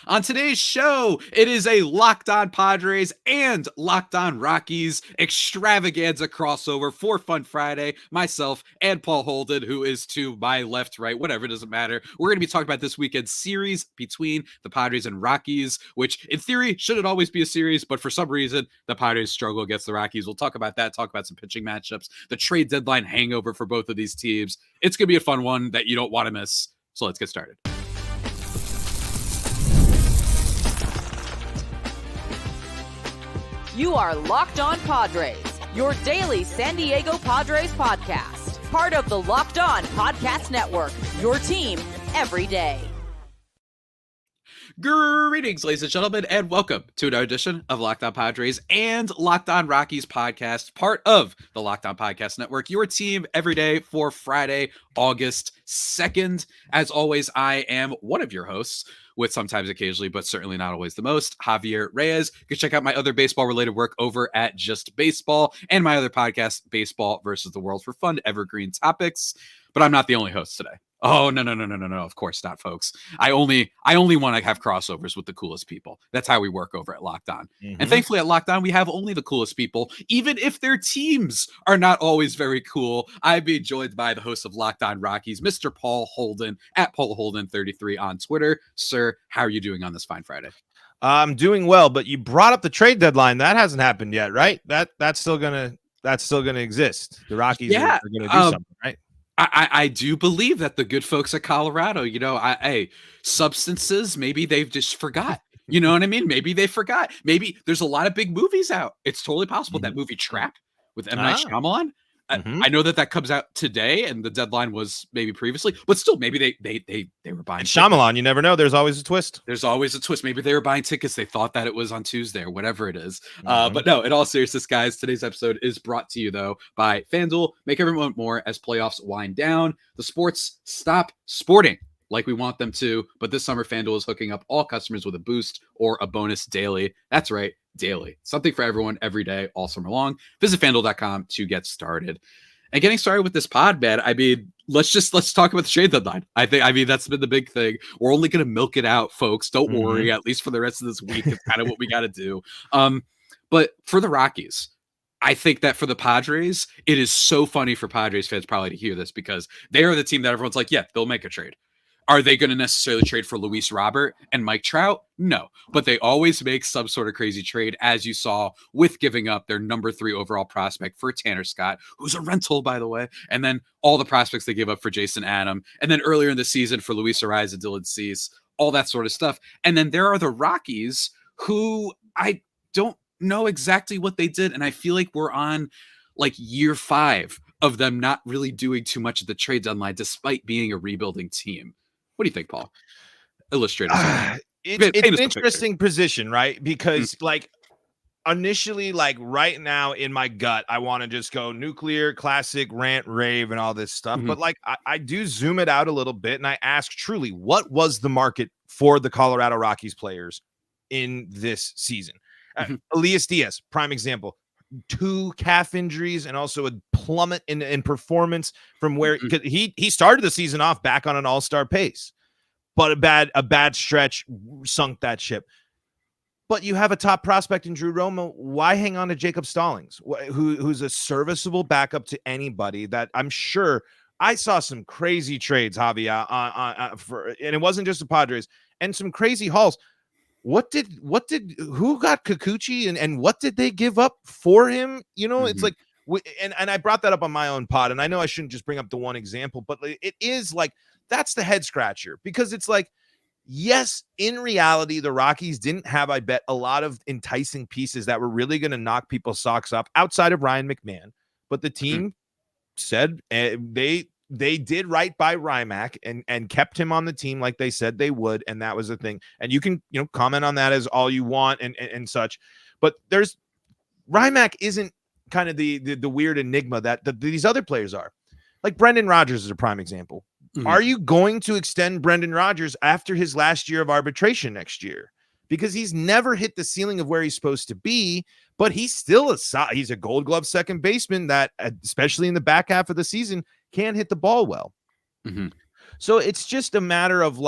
On today's show, it is a Locked On Padres and Locked On Rockies extravaganza crossover for Fun Friday. Myself and Paul Holden, who is to my left, right, whatever, doesn't matter. We're going to be talking about this weekend's series between the Padres and Rockies, which in theory shouldn't always be a series, but for some reason, the Padres struggle against the Rockies. We'll talk about that, talk about some pitching matchups, the trade deadline hangover for both of these teams. It's going to be a fun one that you don't want to miss. So let's get started. You are Locked On Padres, your daily San Diego Padres podcast. Part of the Locked On Podcast Network, your team every day. Greetings, ladies and gentlemen, and welcome to another edition of Locked On Padres and Locked On Rockies podcast, part of the Locked On Podcast Network, your team every day for Friday, August 2nd. As always, I am one of your hosts, with sometimes occasionally, but certainly not always the most, Javier Reyes. You can check out my other baseball-related work over at Just Baseball and my other podcast, Baseball versus the World, for fun, evergreen topics. But I'm not the only host today. Oh, no. Of course not, folks. I only want to have crossovers with the coolest people. That's how we work over at Locked On. Mm-hmm. And thankfully at Locked On, we have only the coolest people, even if their teams are not always very cool. I'm being joined by the host of Locked On Rockies, Mr. Paul Holden, at Paul Holden33 on Twitter. Sir, how are you doing on this fine Friday? I'm doing well, but you brought up the trade deadline. That hasn't happened yet, right? That's still gonna exist. The Rockies are gonna do something, right? I do believe that the good folks at Colorado, substances, maybe they've just forgot. You know what I mean? Maybe they forgot. Maybe there's a lot of big movies out. It's totally possible. That movie Trap with M. Night Shyamalan. I know that comes out today, and the deadline was maybe previously, but still, maybe they were buying. And Shyamalan, you never know. There's always a twist. There's always a twist. Maybe they were buying tickets. They thought that it was on Tuesday or whatever it is. But no, in all seriousness, guys, today's episode is brought to you, though, by FanDuel. Make every moment more as playoffs wind down. The sports stop sporting like we want them to, but this summer, FanDuel is hooking up all customers with a boost or a bonus daily. That's right. Daily. Something for everyone every day, all summer long. Visit FanDuel.com to get started. And getting started with this pod, man, I mean, let's talk about the trade deadline. I mean, that's been the big thing. We're only going to milk it out, folks. Don't worry, at least for the rest of this week. It's kind of what we got to do. But for the Rockies, I think that for the Padres, it is so funny for Padres fans probably to hear this because they are the team that everyone's like, yeah, they'll make a trade. Are they going to necessarily trade for Luis Robert and Mike Trout? No, but they always make some sort of crazy trade, as you saw with giving up their number 3 overall prospect for Tanner Scott, who's a rental, by the way, and then all the prospects they gave up for Jason Adam, and then earlier in the season for Luis Arraez and Dylan Cease, all that sort of stuff. And then there are the Rockies, who I don't know exactly what they did, and I feel like we're on like year 5 of them not really doing too much at the trade deadline, despite being a rebuilding team. What do you think, Paul? Illustrate us. It's an interesting position, right? Because initially, right now in my gut, I want to just go nuclear, classic, rant, rave, and all this stuff. But I do zoom it out a little bit and I ask truly, what was the market for the Colorado Rockies players in this season? Elias Diaz, prime example. 2 calf injuries and also a plummet in performance from where he started the season off back on an all-star pace, but a bad stretch sunk that ship. But you have a top prospect in Drew Romo. Why hang on to Jacob Stallings, who's a serviceable backup to anybody that I'm sure I saw some crazy trades, Javier, and it wasn't just the Padres, and some crazy hauls. Who got Kikuchi and what did they give up for him? It's like, and I brought that up on my own pod, and I know I shouldn't just bring up the one example, but it is like, that's the head scratcher, because it's like, yes, in reality, the Rockies didn't have, I bet, a lot of enticing pieces that were really going to knock people's socks up outside of Ryan McMahon, but the team said they did right by Rymack and kept him on the team like they said they would. And that was the thing. And you can, comment on that as all you want and such, but Rymack isn't kind of the weird enigma that these other players are. Like Brendan Rodgers is a prime example. Are you going to extend Brendan Rodgers after his last year of arbitration next year? Because he's never hit the ceiling of where he's supposed to be, but he's still he's a Gold Glove second baseman that, especially in the back half of the season, can hit the ball well. So it's just a matter of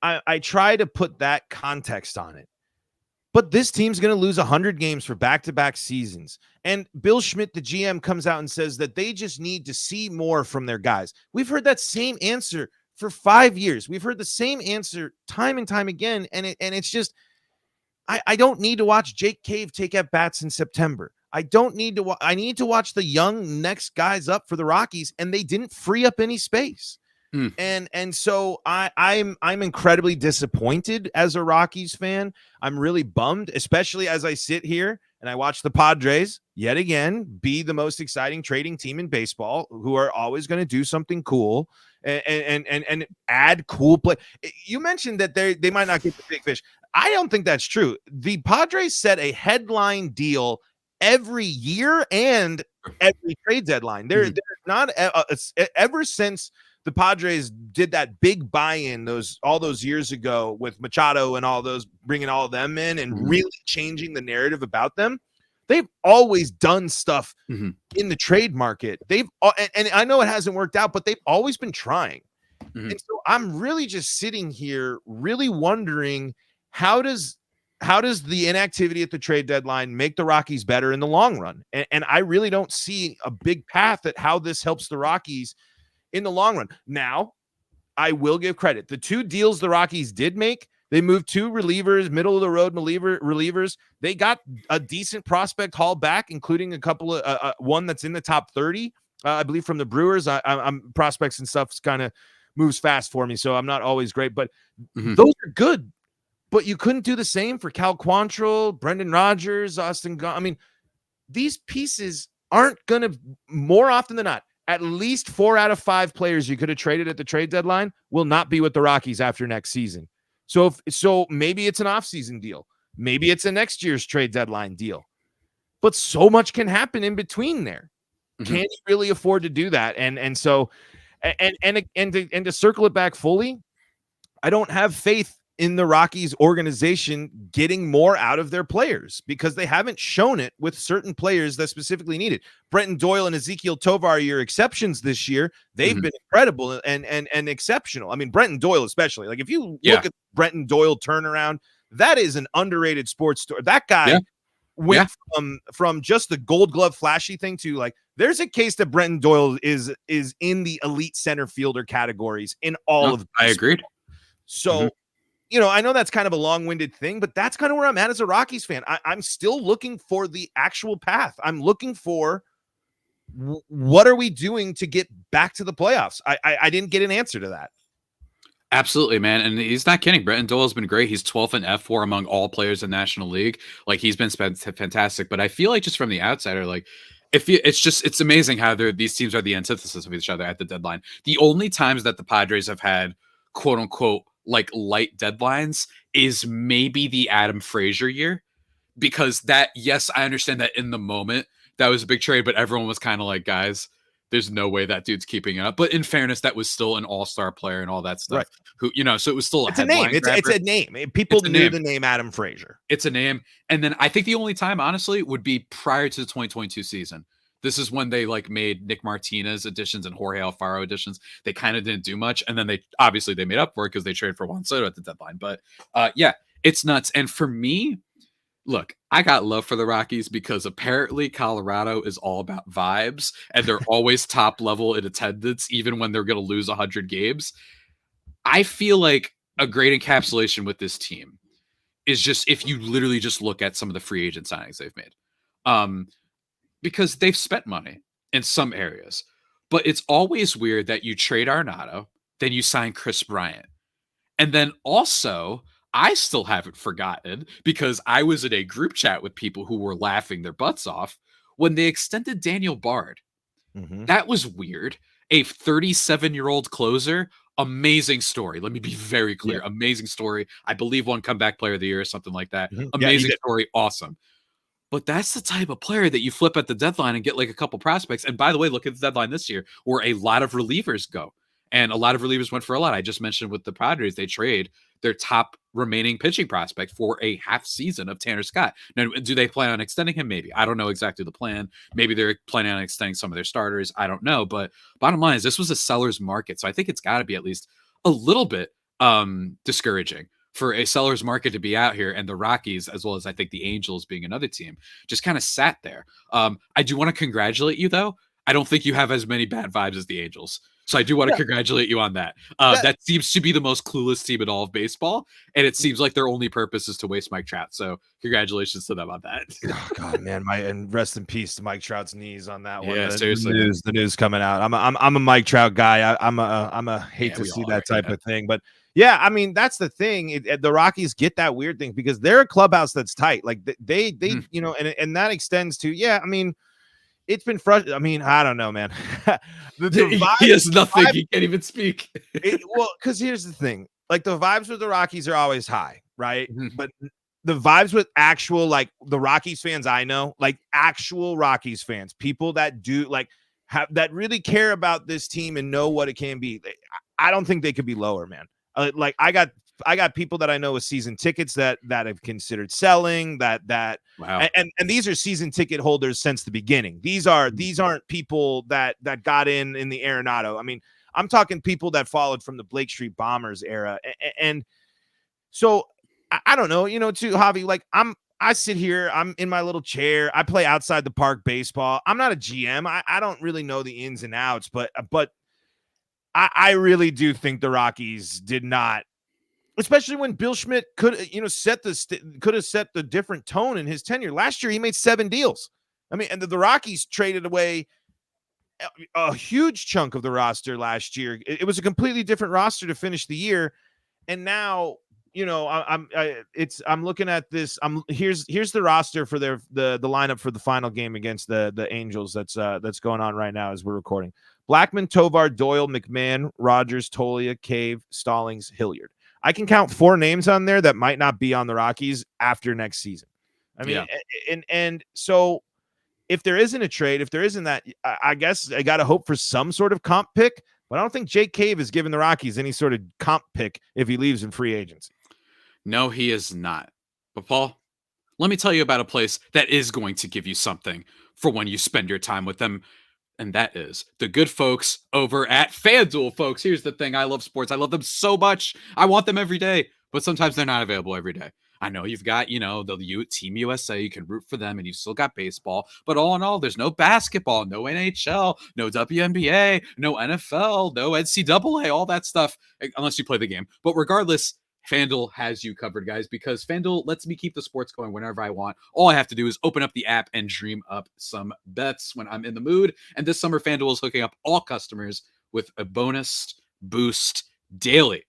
I try to put that context on it. But this team's going to lose 100 games for back-to-back seasons. And Bill Schmidt, the GM, comes out and says that they just need to see more from their guys. We've heard that same answer for 5 years. We've heard the same answer time and time again. And it's just, I don't need to watch Jake Cave take at bats in September. I don't need to. I need to watch the young next guys up for the Rockies, and they didn't free up any space. And so I'm incredibly disappointed as a Rockies fan. I'm really bummed, especially as I sit here and I watch the Padres yet again be the most exciting trading team in baseball, who are always going to do something cool and add cool play. You mentioned that they might not get the big fish. I don't think that's true. The Padres set a headline deal every year and every trade deadline. They're not ever since the Padres did that big buy-in all those years ago with Machado and all those, bringing all of them in and really changing the narrative about them. They've always done stuff in the trade market. And I know it hasn't worked out, but they've always been trying. And so I'm really just sitting here really wondering, how does the inactivity at the trade deadline make the Rockies better in the long run? And I really don't see a big path at how this helps the Rockies in the long run. Now, I will give credit. The 2 deals the Rockies did make, they moved 2 relievers, middle of the road relievers. They got a decent prospect haul back, including a couple of one that's in the top 30, I believe, from the Brewers. I'm prospects and stuff kind of moves fast for me, so I'm not always great, but those are good. But you couldn't do the same for Cal Quantrill, Brendan Rodgers, Austin Gunn. I mean, these pieces aren't going to, more often than not, at least 4 out of 5 players you could have traded at the trade deadline will not be with the Rockies after next season. So maybe it's an offseason deal. Maybe it's a next year's trade deadline deal. But so much can happen in between there. Can you really afford to do that? And so to circle it back fully, I don't have faith in the Rockies organization getting more out of their players, because they haven't shown it with certain players that specifically need it. Brenton Doyle and Ezekiel Tovar are your exceptions this year. They've been incredible and exceptional. I mean, Brenton Doyle especially. Like, if you look at Brenton Doyle turnaround, that is an underrated sports story. That guy went from just the Gold Glove flashy thing to, like, there's a case that Brenton Doyle is in the elite center fielder categories in all of. I agreed. So. You know, I know that's kind of a long-winded thing, but that's kind of where I'm at as a Rockies fan. I'm still looking for the actual path. I'm looking for what are we doing to get back to the playoffs? I didn't get an answer to that. Absolutely, man. And he's not kidding. Brenton Doyle has been great. He's 12th in F4 among all players in National League. Like, he's been fantastic. But I feel like, just from the outsider, like, it's amazing how these teams are the antithesis of each other at the deadline. The only times that the Padres have had, quote unquote, like, light deadlines is maybe the Adam Frazier year, because yes, I understand that in the moment that was a big trade, but everyone was kind of like, guys, there's no way that dude's keeping it up. But in fairness, that was still an all-star player and all that stuff. Right. So it was still a name. It's a name. People knew the name Adam Frazier. It's a name. And then I think the only time, honestly, would be prior to the 2022 season. This is when they, like, made Nick Martinez additions and Jorge Alfaro additions. They kind of didn't do much. And then they made up for it because they traded for Juan Soto at the deadline. But it's nuts. And for me, look, I got love for the Rockies because apparently Colorado is all about vibes, and they're always top level in attendance, even when they're going to lose 100 games. I feel like a great encapsulation with this team is just, if you literally just look at some of the free agent signings they've made. Because they've spent money in some areas, but it's always weird that you trade Arenado, then you sign Chris Bryant. And then also, I still haven't forgotten, because I was in a group chat with people who were laughing their butts off when they extended Daniel Bard. That was weird. A 37-year-old closer, amazing story. Let me be very clear. Amazing story. I believe won comeback player of the year or something like that. Amazing story. Awesome. But that's the type of player that you flip at the deadline and get, like, a couple prospects. And by the way, look at the deadline this year, where a lot of relievers go. And a lot of relievers went for a lot. I just mentioned with the Padres, they trade their top remaining pitching prospect for a half season of Tanner Scott. Now, do they plan on extending him? Maybe. I don't know exactly the plan. Maybe they're planning on extending some of their starters. I don't know. But bottom line is, this was a seller's market. So I think it's got to be at least a little bit discouraging for a seller's market to be out here, and the Rockies, as well as I think the Angels being another team, just kind of sat there. I do want to congratulate you, though. I don't think you have as many bad vibes as the Angels. So I do want to congratulate you on that. That seems to be the most clueless team in all of baseball, and it seems like their only purpose is to waste Mike Trout. So congratulations to them on that. Oh God, man, and rest in peace to Mike Trout's knees on that one. Yeah, seriously. The news coming out. I'm a Mike Trout guy. I'm a hate to see that type of thing, but yeah, I mean that's the thing. The Rockies get that weird thing because they're a clubhouse that's tight. Like they you know, and that extends to I mean. It's been frustrating. I mean, I don't know, man. He has nothing. He can't even speak. Well, because here's the thing. Like, the vibes with the Rockies are always high, right? Mm-hmm. But the vibes with actual, like, the Rockies fans I know, like, actual Rockies fans, people that do, like, that really care about this team and know what it can be, I don't think they could be lower, man. Like, I got people that I know with season tickets that have considered selling that wow. And these are season ticket holders since the beginning. These aren't people that got in the Arenado. I mean, I'm talking people that followed from the Blake Street Bombers era. And so I don't know, you know, too, Javi, like I sit here, I'm in my little chair. I play outside the park baseball. I'm not a GM. I don't really know the ins and outs, but I really do think the Rockies did not, especially when Bill Schmidt could have set the different tone in his tenure. Last year, he made 7 deals. I mean, and the Rockies traded away a huge chunk of the roster last year. It was a completely different roster to finish the year. And now, you know, I'm looking at this. Here's the roster for the lineup for the final game against the Angels. That's going on right now as we're recording. Blackmon, Tovar, Doyle, McMahon, Rogers, Tolia, Cave, Stallings, Hilliard. I can count 4 names on there that might not be on the Rockies after next season. I mean, and so if there isn't a trade, if there isn't that, I guess I got to hope for some sort of comp pick, but I don't think Jake Cave is giving the Rockies any sort of comp pick if he leaves in free agency. No, he is not. But Paul, let me tell you about a place that is going to give you something for when you spend your time with them. And that is the good folks over at FanDuel, folks. Here's the thing. I love sports. I love them so much. I want them every day, but sometimes they're not available every day. I know you've got, the Team USA. You can root for them, and you've still got baseball. But all in all, there's no basketball, no NHL, no WNBA, no NFL, no NCAA, all that stuff, unless you play the game. But regardless, FanDuel has you covered, guys, because FanDuel lets me keep the sports going whenever I want. All I have to do is open up the app and dream up some bets when I'm in the mood. And this summer, FanDuel is hooking up all customers with a bonus boost daily.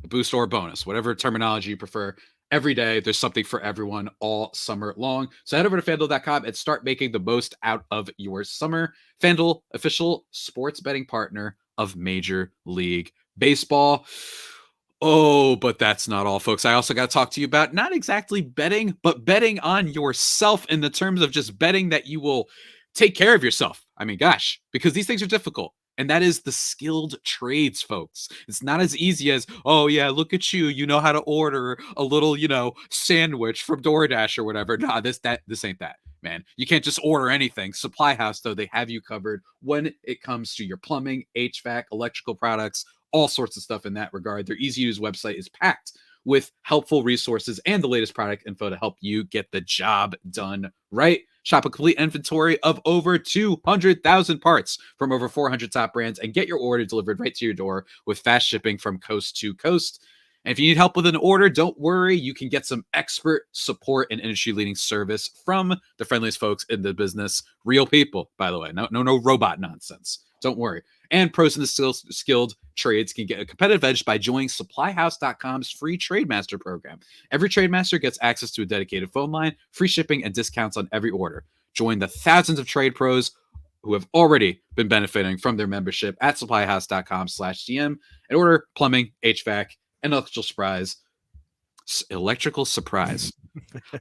A boost or a bonus, whatever terminology you prefer. Every day, there's something for everyone all summer long. So head over to FanDuel.com and start making the most out of your summer. FanDuel, official sports betting partner of Major League Baseball. Oh, but that's not all, folks. I also got to talk to you about not exactly betting, but betting on yourself in the terms of just betting that you will take care of yourself. I mean, gosh, because these things are difficult. And that is the skilled trades, folks. It's not as easy as, oh, yeah, look at you. You know how to order a little, sandwich from DoorDash or whatever. Nah, this ain't that, man. You can't just order anything. SupplyHouse, though, they have you covered when it comes to your plumbing, HVAC, electrical products, all sorts of stuff in that regard. Their easy-to-use website is packed with helpful resources and the latest product info to help you get the job done right. Shop a complete inventory of over 200,000 parts from over 400 top brands and get your order delivered right to your door with fast shipping from coast to coast. And if you need help with an order, don't worry. You can get some expert support and industry-leading service from the friendliest folks in the business. Real people, by the way. No robot nonsense. Don't worry. And pros in the skilled trades can get a competitive edge by joining SupplyHouse.com's free Trademaster program. Every Trademaster gets access to a dedicated phone line, free shipping, and discounts on every order. Join the thousands of trade pros who have already been benefiting from their membership at SupplyHouse.com/GM and order plumbing, HVAC, and electrical supplies.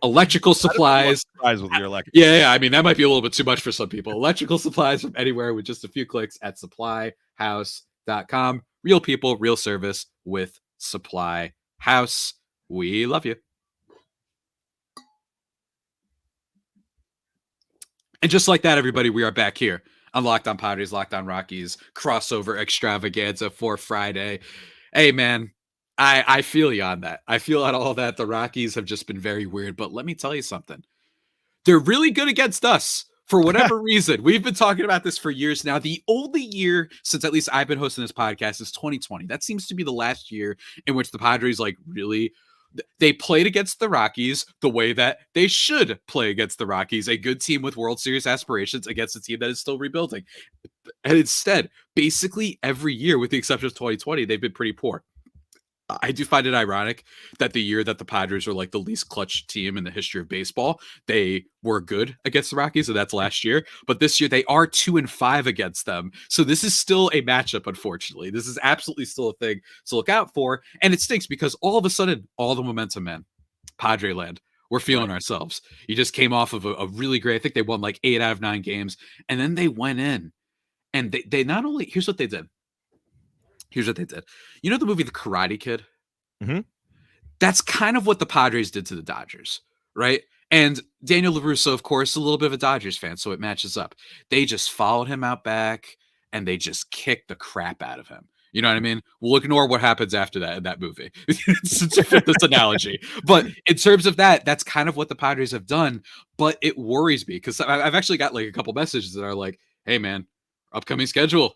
Electrical supplies. Surprise with your electric. Yeah. I mean, that might be a little bit too much for some people. Electrical supplies from anywhere with just a few clicks at SupplyHouse.com. Real people, real service with Supply House. We love you. And just like that, everybody, we are back here on Locked On Padres, Locked On Rockies, crossover extravaganza for Friday. Hey, man, I feel you on that. I feel on all that. The Rockies have just been very weird. But let me tell you something. They're really good against us. For whatever reason, we've been talking about this for years now. The only year since at least I've been hosting this podcast is 2020. That seems to be the last year in which the Padres like really they played against the Rockies the way that they should play against the Rockies, a good team with World Series aspirations against a team that is still rebuilding. And instead, basically every year, with the exception of 2020, they've been pretty poor. I do find it ironic that the year that the Padres were like the least clutch team in the history of baseball, they were good against the Rockies, and that's last year. But this year they are 2-5 against them. So this is still a matchup, unfortunately. This is absolutely still a thing to look out for. And it stinks because all of a sudden, all the momentum, man, Padre land, we're feeling ourselves. You just came off of a really great, I think they won like 8 out of 9 games. And then they went in and they not only, here's what they did. Here's what they did. You know the movie The Karate Kid? Mm-hmm. That's kind of what the Padres did to the Dodgers, right? And Daniel LaRusso, of course, a little bit of a Dodgers fan, so it matches up. They just followed him out back, and they just kicked the crap out of him. You know what I mean? We'll ignore what happens after that in that movie to fit this analogy. But in terms of that, that's kind of what the Padres have done. But it worries me because I've actually got like a couple messages that are like, hey, man, upcoming schedule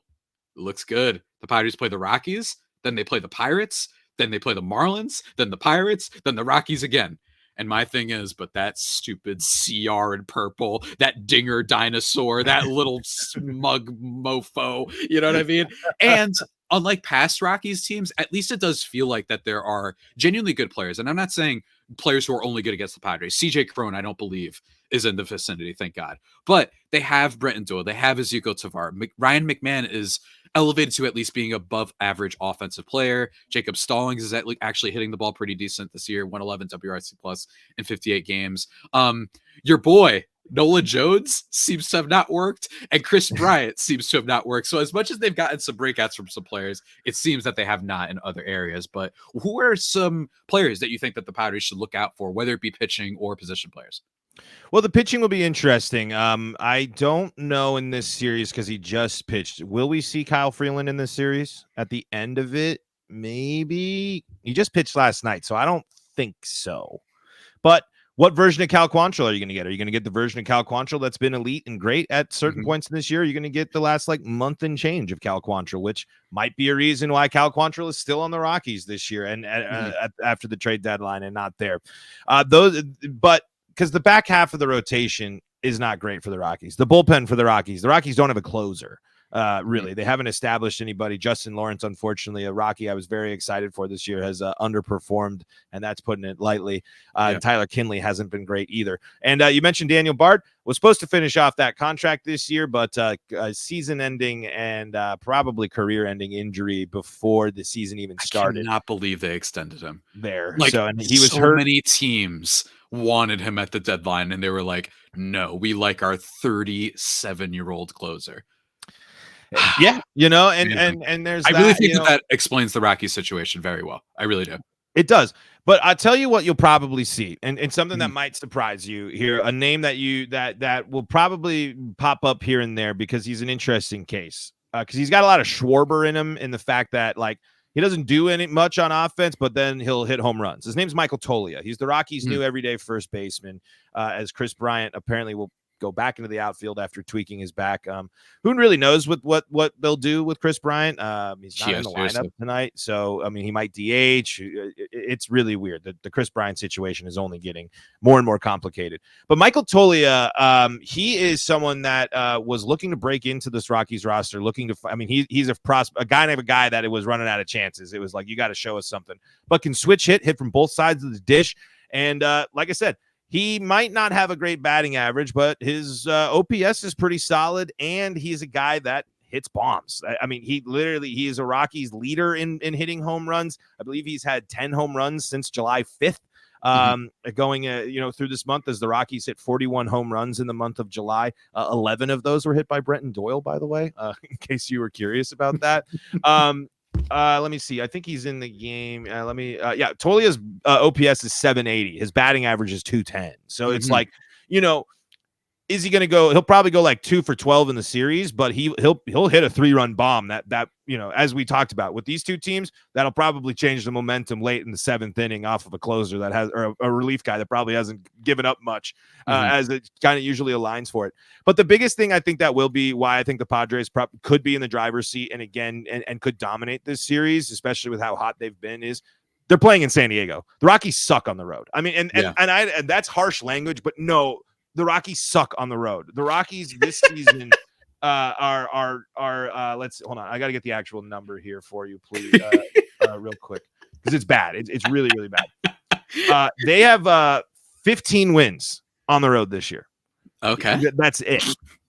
looks good. The Padres play the Rockies, then they play the Pirates, then they play the Marlins, then the Pirates, then the Rockies again. And my thing is, but that stupid CR in purple, that dinger dinosaur, that little smug mofo, you know what I mean? And unlike past Rockies teams, at least it does feel like that there are genuinely good players. And I'm not saying players who are only good against the Padres. CJ Cron, I don't believe, is in the vicinity, thank God. But they have Brenton Doyle, they have Ezequiel Tovar. Ryan McMahon is elevated to at least being above average offensive player. Jacob Stallings is actually hitting the ball pretty decent this year, 111 WRC plus in 58 games. Your boy, Nolan Jones, seems to have not worked, and Chris Bryant seems to have not worked. So as much as they've gotten some breakouts from some players, it seems that they have not in other areas. But who are some players that you think that the Padres should look out for, whether it be pitching or position players? Well, the pitching will be interesting. I don't know in this series because he just pitched. Will we see Kyle Freeland in this series at the end of it? Maybe. He just pitched last night, so I don't think so. But what version of Cal Quantrill are you going to get? Are you going to get the version of Cal Quantrill that's been elite and great at certain points in this year? Are you going to get the last like month and change of Cal Quantrill, which might be a reason why Cal Quantrill is still on the Rockies this year and after the trade deadline and not there. Because the back half of the rotation is not great for the Rockies. The bullpen for the Rockies don't have a closer. Really, they haven't established anybody. Justin Lawrence, unfortunately, a Rocky I was very excited for this year, has underperformed, and that's putting it lightly. Tyler Kinley hasn't been great either. And you mentioned Daniel Bard was supposed to finish off that contract this year, but season-ending and probably career-ending injury before the season even started. I cannot believe they extended him there. Like, so, and he was so hurt. Many teams wanted him at the deadline, and they were like, "No, we like our 37-year-old closer." Yeah, and there's I really think that explains the Rockies situation very well. I really do. It does. But I'll tell you what you'll probably see, and something that might surprise you here, a name that will probably pop up here and there because he's an interesting case. Because he's got a lot of Schwarber in him in the fact that like he doesn't do much on offense, but then he'll hit home runs. His name's Michael Toglia. He's the Rockies' new everyday first baseman, as Chris Bryant apparently will go back into the outfield after tweaking his back. Who really knows what they'll do with Chris Bryant? He's not in the lineup tonight, so I mean he might DH. It's really weird. The Chris Bryant situation is only getting more and more complicated. But Michael Toglia, he is someone that was looking to break into this Rockies roster, looking to. I mean, he's a guy that it was running out of chances. It was like you got to show us something, but can switch hit from both sides of the dish, and like I said. He might not have a great batting average, but his OPS is pretty solid, and he's a guy that hits bombs. I mean, he is a Rockies leader in hitting home runs. I believe he's had 10 home runs since July 5th, going through this month as the Rockies hit 41 home runs in the month of July. 11 of those were hit by Brenton Doyle, by the way, in case you were curious about that. Let me see. I think he's in the game. Toglia's OPS is 780. His batting average is 210. So it's like, is he going to go? He'll probably go like 2 for 12 in the series, but he'll hit a 3-run bomb that as we talked about with these two teams, that'll probably change the momentum late in the 7th inning off of a closer that has, or a relief guy that probably hasn't given up much as it kind of usually aligns for it. But the biggest thing I think that will be why I think the Padres could be in the driver's seat and again and could dominate this series, especially with how hot they've been, is they're playing in San Diego. The Rockies suck on the road. I mean, and that's harsh language, but no. The Rockies suck on the road. The Rockies this season are let's hold on. I got to get the actual number here for you, please, real quick, because it's bad. It's really, really bad. They have 15 wins on the road this year. Okay, that's it.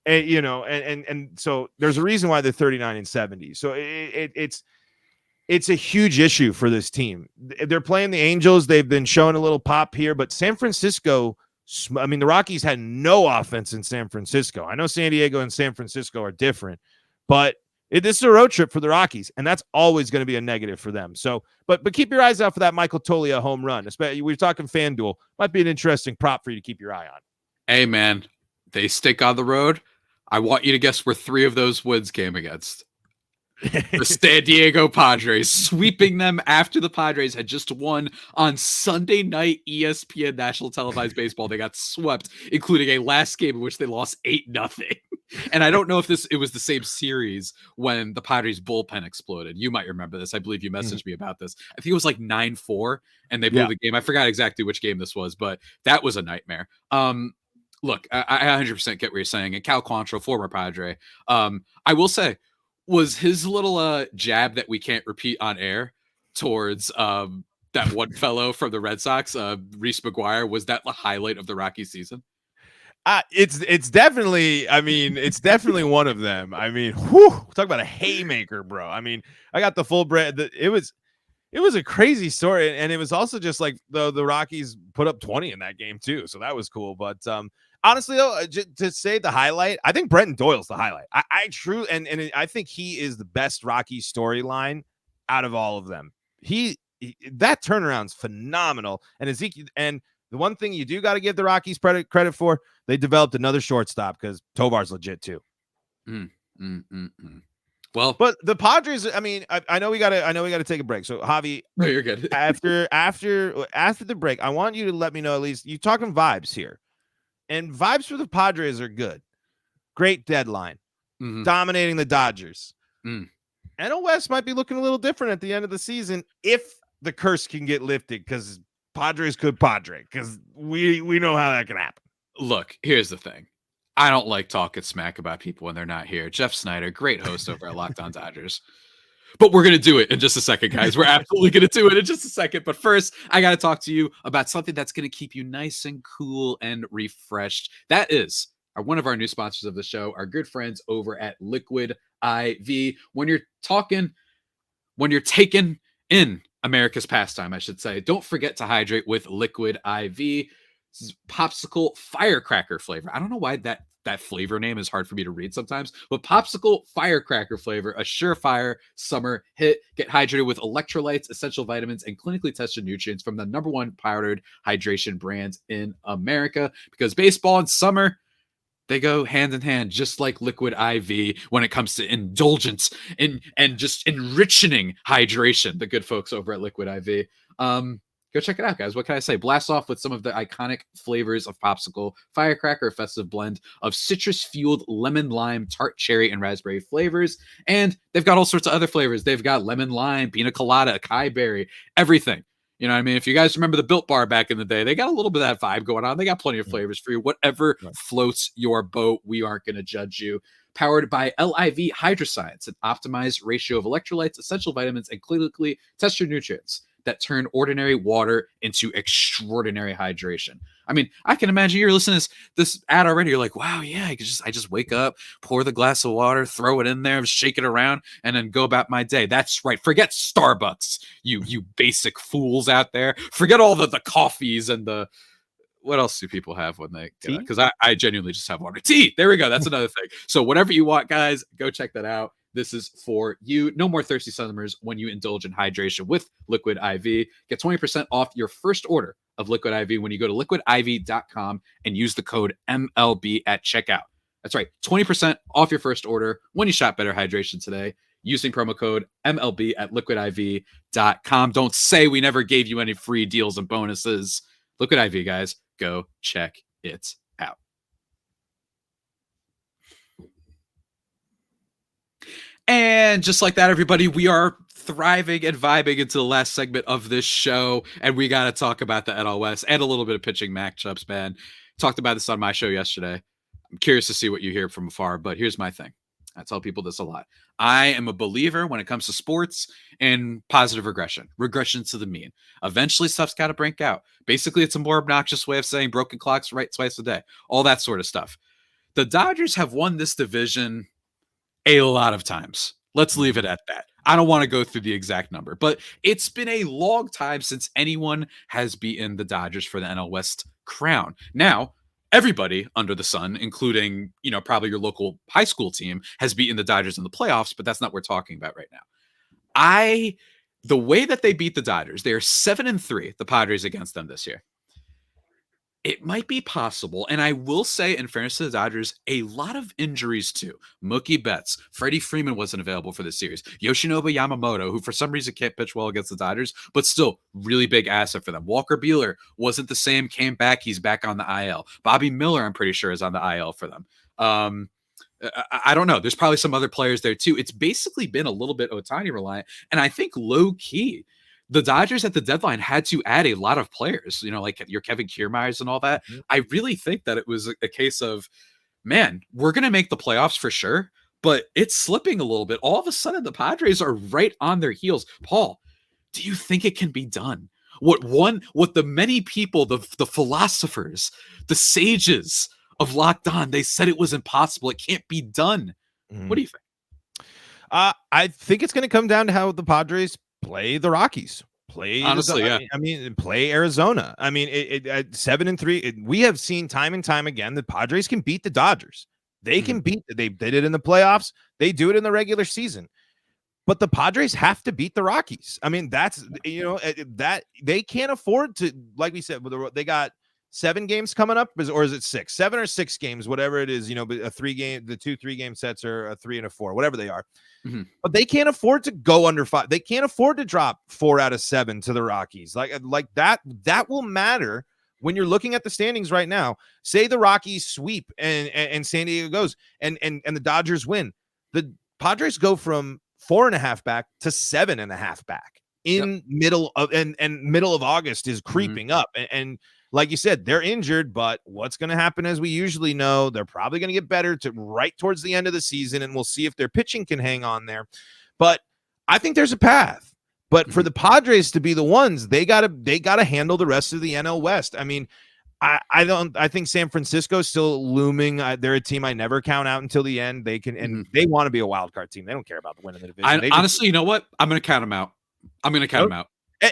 And, and so there's a reason why they're 39-70. So it's a huge issue for this team. They're playing the Angels. They've been showing a little pop here, but San Francisco. I mean, the Rockies had no offense in San Francisco. I know San Diego and San Francisco are different, but this is a road trip for the Rockies, and that's always going to be a negative for them. So, but keep your eyes out for that Michael Toglia home run. Especially, we're talking FanDuel. Might be an interesting prop for you to keep your eye on. Hey, man, they stick on the road. I want you to guess where 3 of those wins came against. The San Diego Padres, sweeping them after the Padres had just won on Sunday night ESPN national televised baseball. They got swept, including a last game in which they lost 8-0. And I don't know if it was the same series when the Padres bullpen exploded. You might remember this. I believe you messaged me about this. I think it was like 9-4 and they blew the game. I forgot exactly which game this was, but that was a nightmare. Look, I 100% get what you're saying. And Cal Quantrill, former Padre, I will say, was his little jab that we can't repeat on air towards that one fellow from the Red Sox, Reese McGuire, was that the highlight of the Rockies season? It's definitely, I mean, it's definitely one of them. I mean, talk about a haymaker, bro. I mean, I got the full bread. It was a crazy story, and it was also just like the Rockies put up 20 in that game too, so that was cool. But honestly, though, to say the highlight, I think Brenton Doyle's the highlight. I I think he is the best Rockies storyline out of all of them. That turnaround's phenomenal, and Ezekiel. And the one thing you do got to give the Rockies credit for, they developed another shortstop because Tovar's legit too. Well, but the Padres, I mean, I know we gotta take a break. So Javi, no, you're good. after the break, I want you to let me know, at least you're talking vibes here. And vibes for the Padres are good. Great deadline. Dominating the Dodgers. NL West might be looking a little different at the end of the season if the curse can get lifted, because Padres could Padre, because we know how that can happen. Look, here's the thing. I don't like talking smack about people when they're not here. Jeff Snyder, great host over at Locked On Dodgers. But we're going to do it in just a second, guys. We're absolutely going to do it in just a second. But first, I got to talk to you about something that's going to keep you nice and cool and refreshed. That is one of our new sponsors of the show, our good friends over at Liquid IV. When you're taking in America's pastime, I should say, don't forget to hydrate with Liquid IV. This is popsicle firecracker flavor. I don't know why that flavor name is hard for me to read sometimes, but popsicle firecracker flavor, a surefire summer hit. Get hydrated with electrolytes, essential vitamins, and clinically tested nutrients from the #1 powdered hydration brands in America, because baseball and summer, they go hand in hand, just like Liquid IV when it comes to indulgence and just enriching hydration. The good folks over at Liquid IV. Go check it out, guys. What can I say? Blast off with some of the iconic flavors of popsicle firecracker, a festive blend of citrus-fueled lemon, lime, tart cherry, and raspberry flavors. And they've got all sorts of other flavors. They've got lemon lime, pina colada, acai berry, everything. You know what I mean? If you guys remember the Built Bar back in the day, they got a little bit of that vibe going on. They got plenty of flavors for you. Whatever floats your boat, we aren't going to judge you. Powered by LIV Hydroscience, an optimized ratio of electrolytes, essential vitamins, and clinically tested nutrients that turn ordinary water into extraordinary hydration. I mean, I can imagine you're listening to this ad already. You're like, wow, yeah, I just wake up, pour the glass of water, throw it in there, shake it around, and then go about my day. That's right. Forget Starbucks, you basic fools out there. Forget all the coffees and the, what else do people have when they, because I genuinely just have water. Tea. There we go. That's another thing. So whatever you want, guys, go check that out. This is for you. No more thirsty summers when you indulge in hydration with Liquid IV. Get 20% off your first order of Liquid IV when you go to liquidiv.com and use the code MLB at checkout. That's right, 20% off your first order when you shop Better Hydration today using promo code MLB at liquidiv.com. Don't say we never gave you any free deals and bonuses. Liquid IV, guys, go check it out. And just like that, everybody, we are thriving and vibing into the last segment of this show, and we got to talk about the NL West and a little bit of pitching matchups, man. Talked about this on my show yesterday. I'm curious to see what you hear from afar, but here's my thing. I tell people this a lot. I am a believer when it comes to sports in positive regression to the mean. Eventually, stuff's got to break out. Basically, it's a more obnoxious way of saying broken clocks right twice a day, all that sort of stuff. The Dodgers have won this division a lot of times. Let's leave it at that. I don't want to go through the exact number, but it's been a long time since anyone has beaten the Dodgers for the NL West crown. Now, everybody under the sun, including, probably your local high school team, has beaten the Dodgers in the playoffs, but that's not what we're talking about right now. The way that they beat the Dodgers, they are 7-3, the Padres against them this year. It might be possible, and I will say, in fairness to the Dodgers, a lot of injuries too. Mookie Betts, Freddie Freeman wasn't available for this series. Yoshinobu Yamamoto, who for some reason can't pitch well against the Dodgers, but still really big asset for them. Walker Buehler wasn't the same, came back, he's back on the IL. Bobby Miller, I'm pretty sure, is on the IL for them. I don't know. There's probably some other players there too. It's basically been a little bit Ohtani reliant, and I think low key, the Dodgers at the deadline had to add a lot of players, like your Kevin Kiermaiers and all that. Mm-hmm. I really think that it was a case of, man, we're going to make the playoffs for sure, but it's slipping a little bit. All of a sudden, the Padres are right on their heels. Paul, do you think it can be done? What the many people, the philosophers, the sages of Locked On, they said it was impossible. It can't be done. Mm-hmm. What do you think? I think it's going to come down to how the Padres play the Rockies, play Arizona. I mean, at 7-3, we have seen time and time again that Padres can beat the Dodgers. They can beat. They did it in the playoffs. They do it in the regular season. But the Padres have to beat the Rockies. I mean, that's that they can't afford to. Like we said, they got 7 games coming up, or is it 6? 7 or 6 games, whatever it is. The 2-3-game sets are a 3 and a 4, whatever they are. Mm-hmm. But they can't afford to go under 5. They can't afford to drop 4 out of 7 to the Rockies. Like that will matter when you're looking at the standings right now. Say the Rockies sweep and San Diego goes and the Dodgers win. The Padres go from 4.5 back to 7.5 back in middle of August is creeping up. And like you said, they're injured, but what's going to happen, as we usually know, they're probably going to get better right towards the end of the season, and we'll see if their pitching can hang on there. But I think there's a path. But for the Padres to be the ones, they gotta handle the rest of the NL West. I mean, I think San Francisco is still looming. They're a team I never count out until the end. They can, and they want to be a wild card team. They don't care about the win in the division. Honestly, you know what? I'm going to count them out.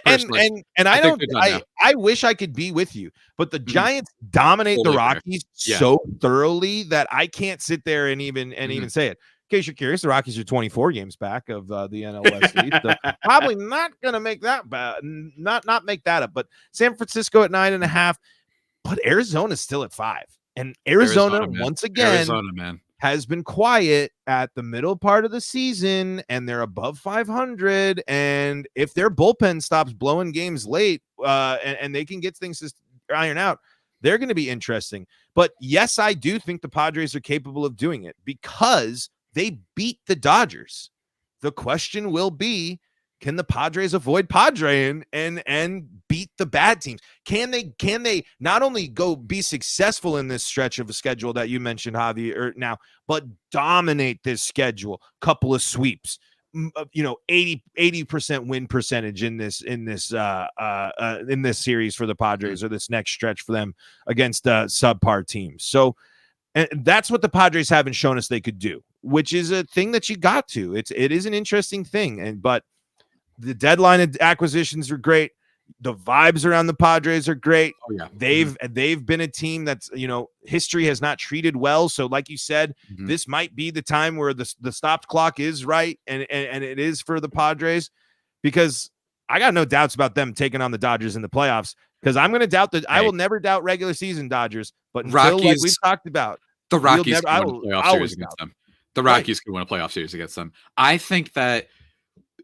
And I wish I could be with you, but the Giants dominate the Rockies so thoroughly that I can't sit there and even say it. In case you're curious, the Rockies are 24 games back of the NL West East. So probably not going to make that not make that up. But San Francisco at 9.5, but Arizona's still at 5, and Arizona once again has been quiet at the middle part of the season, and they're above 500. And if their bullpen stops blowing games late, and they can get things to iron out, they're going to be interesting. But yes, I do think the Padres are capable of doing it because they beat the Dodgers. The question will be, can the Padres avoid Padreing and beat the bad teams? Can they not only go be successful in this stretch of a schedule that you mentioned, Javi, but dominate this schedule? Couple of sweeps, 80% win percentage in this series for the Padres, or this next stretch for them against subpar teams. So, and that's what the Padres haven't shown us they could do, which is a thing that you got to. It is an interesting thing, but the deadline acquisitions are great. The vibes around the Padres are great. Oh, yeah. They've been a team that's, history has not treated well. So like you said, this might be the time where the stopped clock is right. And it is for the Padres, because I got no doubts about them taking on the Dodgers in the playoffs, because I'm going to doubt that. I will never doubt regular season Dodgers, but until Rockies, like we've talked about, the Rockies never, can I win a will playoff series always against doubt. them. The Rockies can win a playoff series against them. I think that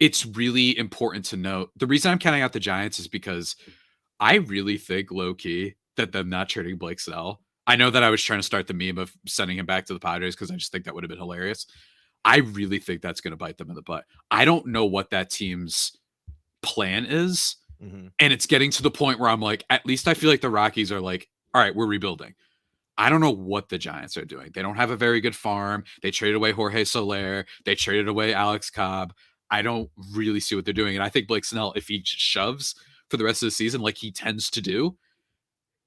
it's really important to note, the reason I'm counting out the Giants is because I really think low key that them not trading Blake Snell. I know that I was trying to start the meme of sending him back to the Padres because I just think that would have been hilarious. I really think that's going to bite them in the butt. I don't know what that team's plan is. And it's getting to the point where I'm like, at least I feel like the Rockies are like, all right, we're rebuilding. I don't know what the Giants are doing. They don't have a very good farm. They traded away Jorge Soler. They traded away Alex Cobb. I don't really see what they're doing. And I think Blake Snell, if he shoves for the rest of the season like he tends to do,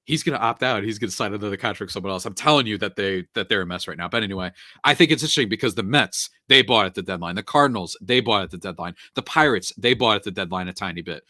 he's going to opt out. He's going to sign another contract with someone else. I'm telling you that they're a mess right now. But anyway, I think it's interesting because the Mets, they bought at the deadline. The Cardinals, they bought at the deadline. The Pirates, they bought at the deadline a tiny bit.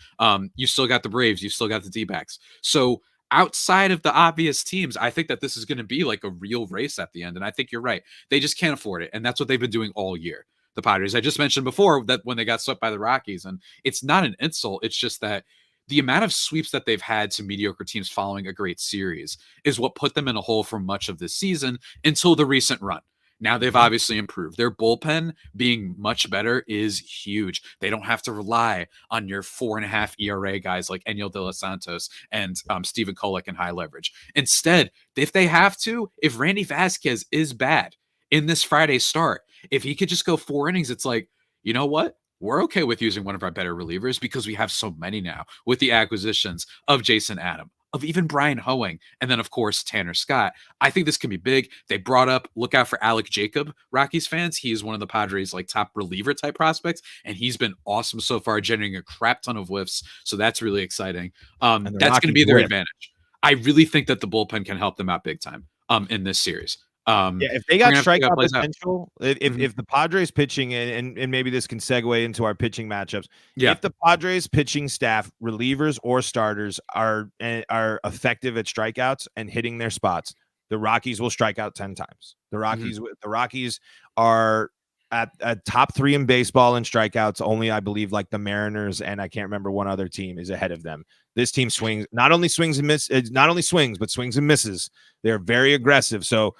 You still got the Braves. You still got the D-backs. So outside of the obvious teams, I think that this is going to be like a real race at the end. And I think you're right. They just can't afford it. And that's what they've been doing all year. The Padres, I just mentioned before that when they got swept by the Rockies, and it's not an insult. It's just that the amount of sweeps that they've had to mediocre teams following a great series is what put them in a hole for much of this season until the recent run. Now they've obviously improved. Their bullpen being much better is huge. They don't have to rely on your 4.5 ERA guys like Enyel De Los Santos and Stephen Kolek in high leverage. Instead, if they have to, if Randy Vasquez is bad in this Friday start, if he could just go 4 innings, it's like, you know what? We're okay with using one of our better relievers because we have so many now with the acquisitions of Jason Adam, of even Brian Hoeing, and then, of course, Tanner Scott. I think this can be big. They brought up, look out for Alec Jacob, Rockies fans. He is one of the Padres' like top reliever type prospects, and he's been awesome so far, generating a crap ton of whiffs. So that's really exciting. That's going to be their advantage. I really think that the bullpen can help them out big time in this series. If they got strikeout potential, if the Padres pitching, and maybe this can segue into our pitching matchups. If the Padres pitching staff, relievers or starters, are effective at strikeouts and hitting their spots, the Rockies will strike out 10 times. The Rockies are at top 3 in baseball in strikeouts. Only I believe like the Mariners and I can't remember one other team is ahead of them. This team swings, not only swings, but swings and misses. They're very aggressive. So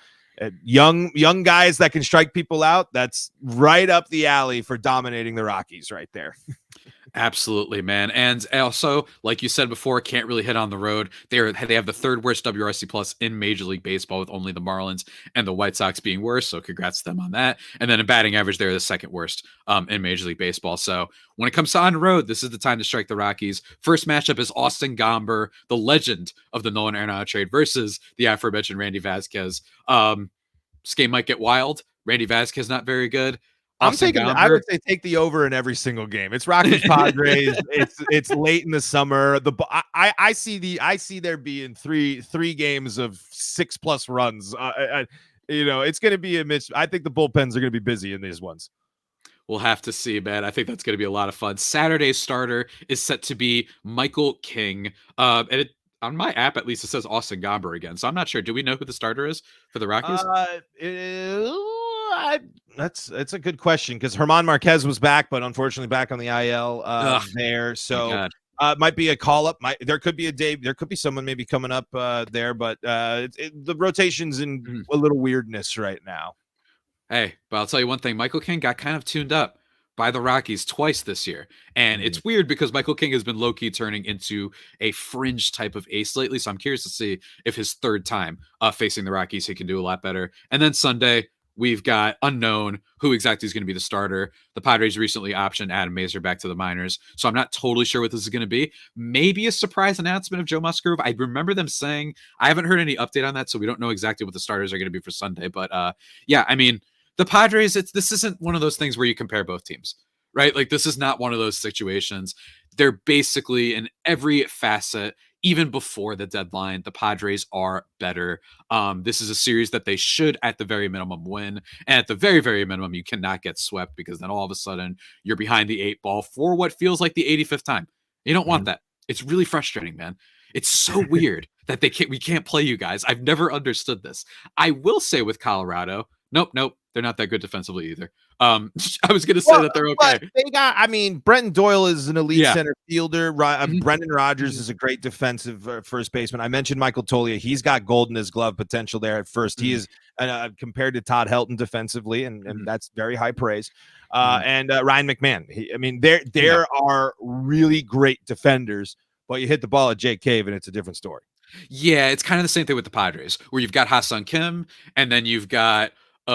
young guys that can strike people out, that's right up the alley for dominating the Rockies right there. Absolutely, man. And also, like you said before, can't really hit on the road. They have the 3rd worst WRC plus in Major League Baseball, with only the Marlins and the White Sox being worse. So congrats to them on that. And then in batting average, they're the 2nd worst in Major League Baseball. So when it comes to on the road, this is the time to strike the Rockies. First matchup is Austin Gomber, the legend of the Nolan Arenado trade, versus the aforementioned Randy Vasquez. This game might get wild. Randy Vasquez not very good. I would say take the over in every single game. It's Rockies Padres. it's late in the summer. I see there being three games of 6+ runs. It's going to be I think the bullpens are going to be busy in these ones. We'll have to see, man. I think that's going to be a lot of fun. Saturday's starter is set to be Michael King. And on my app, at least, it says Austin Gomber again. So I'm not sure. Do we know who the starter is for the Rockies? That's a good question, because Herman Marquez was back, but unfortunately back on the IL there. So might be a call up. There could be there could be someone maybe coming up there, but the rotation's in a little weirdness right now. Hey, but I'll tell you one thing. Michael King got kind of tuned up by the Rockies twice this year. And it's weird because Michael King has been low-key turning into a fringe type of ace lately. So I'm curious to see if his 3rd time facing the Rockies, he can do a lot better. And then Sunday, we've got unknown who exactly is going to be the starter. The Padres recently optioned Adam Mazur back to the minors, so I'm not totally sure what this is going to be. Maybe a surprise announcement of Joe Musgrove. I remember them saying, I haven't heard any update on that, so we don't know exactly what the starters are going to be for Sunday. But yeah, I mean, the Padres, this isn't one of those things where you compare both teams, right? Like, this is not one of those situations. They're basically in every facet. Even before the deadline, the Padres are better. This is a series that they should, at the very minimum, win. And at the very, very minimum, you cannot get swept, because then all of a sudden you're behind the 8 ball for what feels like the 85th time. You don't want that. It's really frustrating, man. It's so weird that we can't play you guys. I've never understood this. I will say with Colorado, nope. They're not that good defensively either. I was going to say that they're okay. They got, I mean, Brenton Doyle is an elite center fielder. Mm-hmm. Brendan Rodgers is a great defensive first baseman. I mentioned Michael Toglia. He's got gold in his glove potential there at first. He is compared to Todd Helton defensively, and that's very high praise. And Ryan McMahon. There are really great defenders, but you hit the ball at Jake Cave, and it's a different story. Yeah, it's kind of the same thing with the Padres, where you've got Ha-Seong Kim, and then you've got you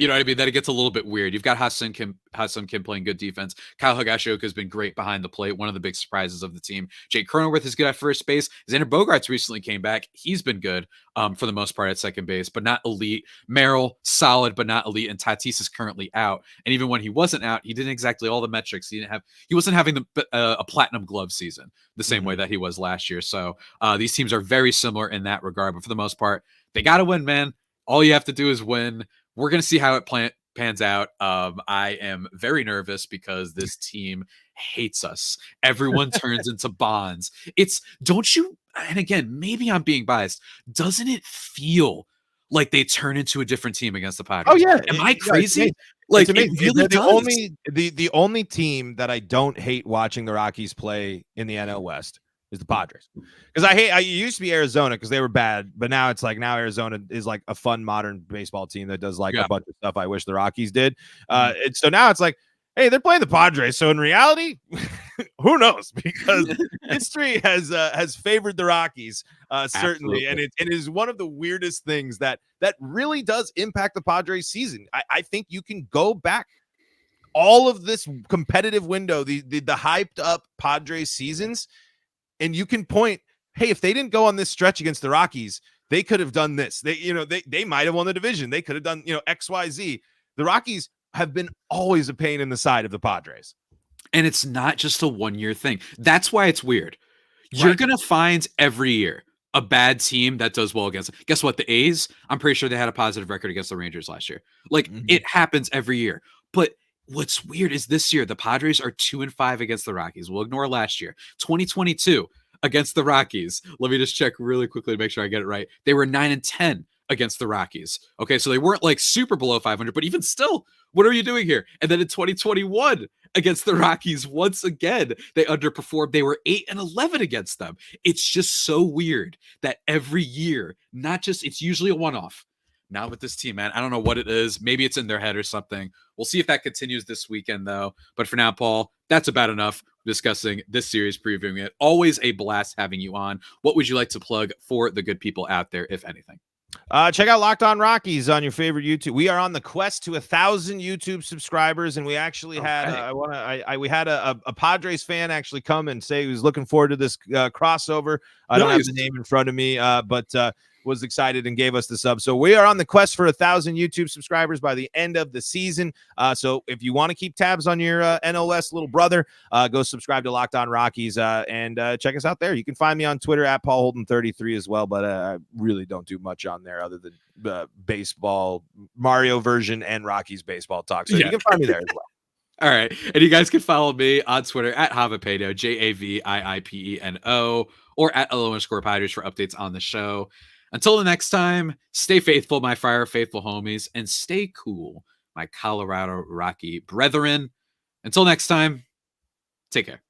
know what I mean? That it gets a little bit weird. You've got Ha-Seong Kim playing good defense. Kyle Higashioka has been great behind the plate. One of the big surprises of the team. Jake Cronenworth is good at first base. Xander Bogaerts recently came back. He's been good for the most part at second base, but not elite. Merrill, solid, but not elite. And Tatis is currently out. And even when he wasn't out, he didn't exactly all the metrics. He wasn't having a platinum glove season the same way that he was last year. So these teams are very similar in that regard. But for the most part, they got to win, man. All you have to do is win. We're going to see how it pans out. I am very nervous because this team hates us. Everyone turns into Bonds. Don't you, and again, maybe I'm being biased. Doesn't it feel like they turn into a different team against the Padres? Oh, yeah. Am I crazy? Like, it really does. The only team that I don't hate watching the Rockies play in the NL West is the Padres, because I used to be Arizona because they were bad, but now it's like Arizona is like a fun modern baseball team that does like a bunch of stuff I wish the Rockies did. So now it's like, hey, they're playing the Padres. So in reality, who knows? Because history has favored the Rockies certainly, and it is one of the weirdest things that really does impact the Padres season. I think you can go back all of this competitive window, the hyped up Padres seasons, and you can point, hey, if they didn't go on this stretch against the Rockies, they could have done this. They might have won the division. They could have done, X, Y, Z. The Rockies have been always a pain in the side of the Padres. And it's not just a one-year thing. That's why it's weird. You're going to find every year a bad team that does well against them. Guess what? The A's, I'm pretty sure they had a positive record against the Rangers last year. Like, it happens every year. But what's weird is this year, the Padres are 2-5 against the Rockies. We'll ignore last year. 2022 against the Rockies. Let me just check really quickly to make sure I get it right. They were 9-10 against the Rockies. Okay, so they weren't like super below 500, but even still, what are you doing here? And then in 2021 against the Rockies, once again, they underperformed. They were 8-11 against them. It's just so weird that every year, it's usually a one-off. Not with this team, man. I don't know what it is. Maybe it's in their head or something. We'll see if that continues this weekend, though. But for now, Paul, that's about enough discussing this series, previewing it. Always a blast having you on. What would you like to plug for the good people out there, if anything? Check out Locked On Rockies on your favorite YouTube. We are on the quest to 1,000 YouTube subscribers, and we actually had we had a Padres fan actually come and say he was looking forward to this crossover. I don't have the name in front of me, but was excited and gave us the sub. So we are on the quest for 1,000 YouTube subscribers by the end of the season. So if you want to keep tabs on your NOS little brother, go subscribe to Locked On Rockies and check us out there. You can find me on Twitter at Paul Holden 33 as well, but I really don't do much on there other than baseball, Mario version, and Rockies baseball talk. So you can find me there as well. All right. And you guys can follow me on Twitter at Javipeno, JAVIIPENO, or at @LO_Padres for updates on the show. Until the next time, stay faithful, my Fire Faithful homies, and stay cool, my Colorado Rocky brethren. Until next time, take care.